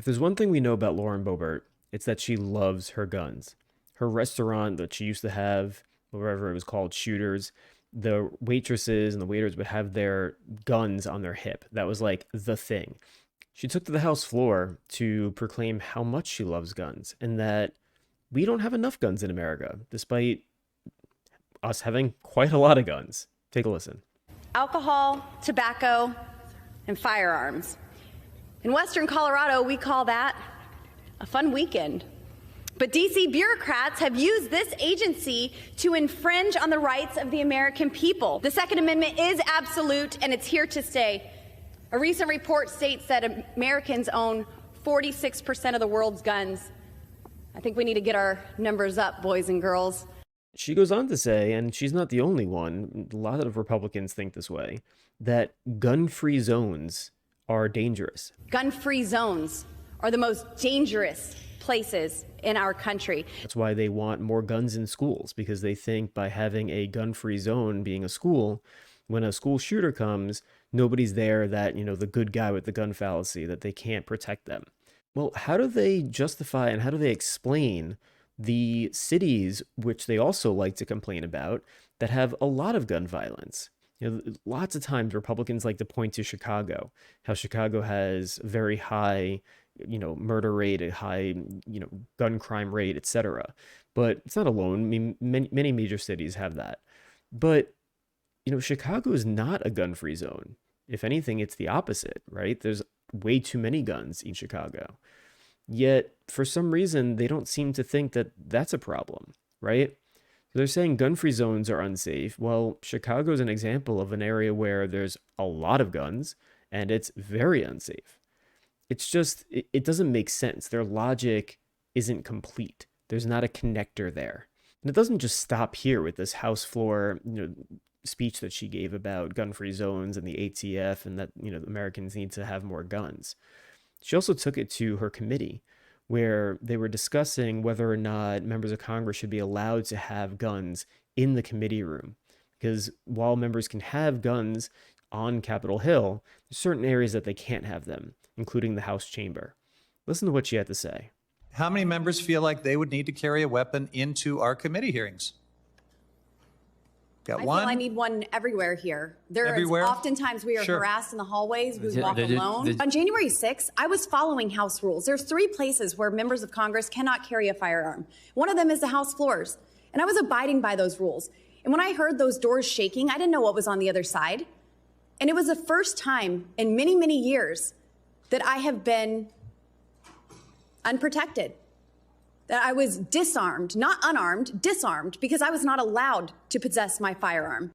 If there's one thing we know about Lauren Boebert, it's that she loves her guns. Her restaurant that she used to have, wherever it was called, Shooters, the waitresses and the waiters would have their guns on their hip. That was like the thing. She took to the House floor to proclaim how much she loves guns and that we don't have enough guns in America, despite us having quite a lot of guns. Take a listen. Alcohol, tobacco, and firearms. In Western Colorado, we call that a fun weekend. But DC bureaucrats have used this agency to infringe on the rights of the American people. The Second Amendment is absolute, and it's here to stay. A recent report states that Americans own 46% of the world's guns. I think we need to get our numbers up, boys and girls. She goes on to say, and she's not the only one, a lot of Republicans think this way, that gun-free zones are dangerous. Gun-free zones are the most dangerous places in our country. That's why they want more guns in schools, because they think by having a gun-free zone being a school, when a school shooter comes, nobody's there that, the good guy with the gun fallacy, that they can't protect them. Well, how do they justify and how do they explain the cities, which they also like to complain about, that have a lot of gun violence? Lots of times Republicans like to point to Chicago, how Chicago has very high, murder rate, a high, gun crime rate, etc. But it's not alone. I mean, many major cities have that. But, Chicago is not a gun-free zone. If anything, it's the opposite, right? There's way too many guns in Chicago. Yet, for some reason, they don't seem to think that that's a problem, right? They're saying gun-free zones are unsafe. Well, Chicago is an example of an area where there's a lot of guns and it's very unsafe. It's just, it doesn't make sense. Their logic isn't complete. There's not a connector there. And it doesn't just stop here with this House floor, speech that she gave about gun-free zones and the ATF and that, Americans need to have more guns. She also took it to her committee where they were discussing whether or not members of Congress should be allowed to have guns in the committee room. Because while members can have guns on Capitol Hill, there's certain areas that they can't have them, including the House chamber. Listen to what she had to say. How many members feel like they would need to carry a weapon into our committee hearings? Got I one? feel I need one everywhere here. Everywhere? Oftentimes we are Sure. harassed in the hallways. We walk alone. On January 6th, I was following House rules. There's 3 places where members of Congress cannot carry a firearm. One of them is the House floors. And I was abiding by those rules. And when I heard those doors shaking, I didn't know what was on the other side. And it was the first time in many, many years that I have been unprotected. That I was disarmed, not unarmed, disarmed, because I was not allowed to possess my firearm.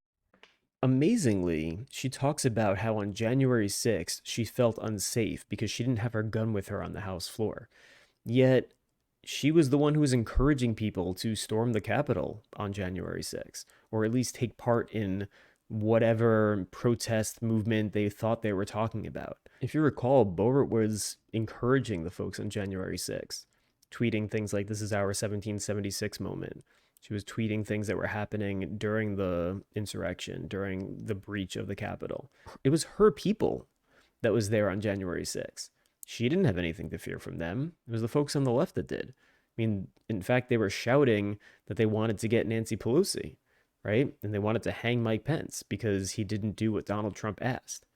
Amazingly, she talks about how on January 6th, she felt unsafe because she didn't have her gun with her on the House floor. Yet, she was the one who was encouraging people to storm the Capitol on January 6th, or at least take part in whatever protest movement they thought they were talking about. If you recall, Boebert was encouraging the folks on January 6th. Tweeting things like, this is our 1776 moment. She was tweeting things that were happening during the insurrection, during the breach of the Capitol. It was her people that was there on January 6th. She didn't have anything to fear from them. It was the folks on the left that did. I mean, in fact, they were shouting that they wanted to get Nancy Pelosi, right? And they wanted to hang Mike Pence because he didn't do what Donald Trump asked.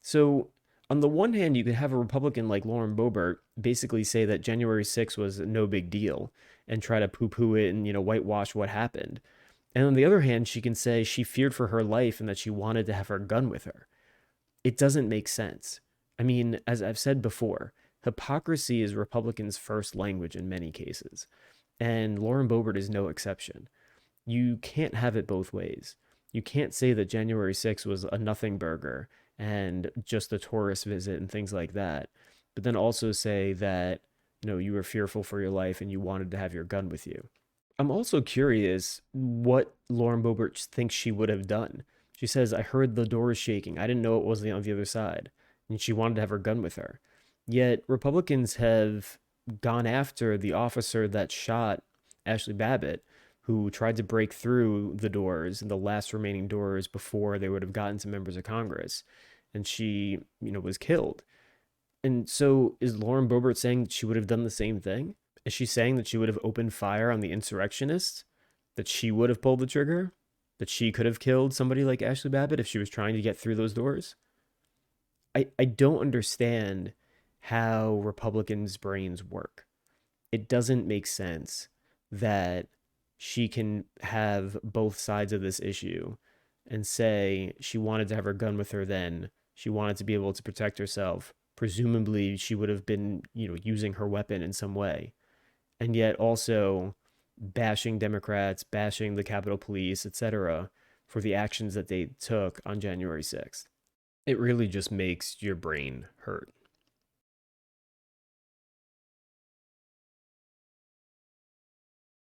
So on the one hand, you could have a Republican like Lauren Boebert basically say that January 6th was no big deal and try to poo-poo it and, whitewash what happened. And on the other hand, she can say she feared for her life and that she wanted to have her gun with her. It doesn't make sense. I mean, as I've said before, hypocrisy is Republicans' first language in many cases. And Lauren Boebert is no exception. You can't have it both ways. You can't say that January 6th was a nothing burger and just a tourist visit and things like that, but then also say that, you were fearful for your life and you wanted to have your gun with you. I'm also curious what Lauren Boebert thinks she would have done. She says, I heard the doors shaking. I didn't know it was on the other side. And she wanted to have her gun with her. Yet Republicans have gone after the officer that shot Ashley Babbitt, who tried to break through the doors, the last remaining doors before they would have gotten to members of Congress. And she, was killed. And so is Lauren Boebert saying that she would have done the same thing? Is she saying that she would have opened fire on the insurrectionists? That she would have pulled the trigger? That she could have killed somebody like Ashley Babbitt if she was trying to get through those doors? I don't understand how Republicans' brains work. It doesn't make sense that she can have both sides of this issue and say she wanted to have her gun with her then. She wanted to be able to protect herself. Presumably, she would have been, using her weapon in some way. And yet also bashing Democrats, bashing the Capitol Police, etc., for the actions that they took on January 6th. It really just makes your brain hurt.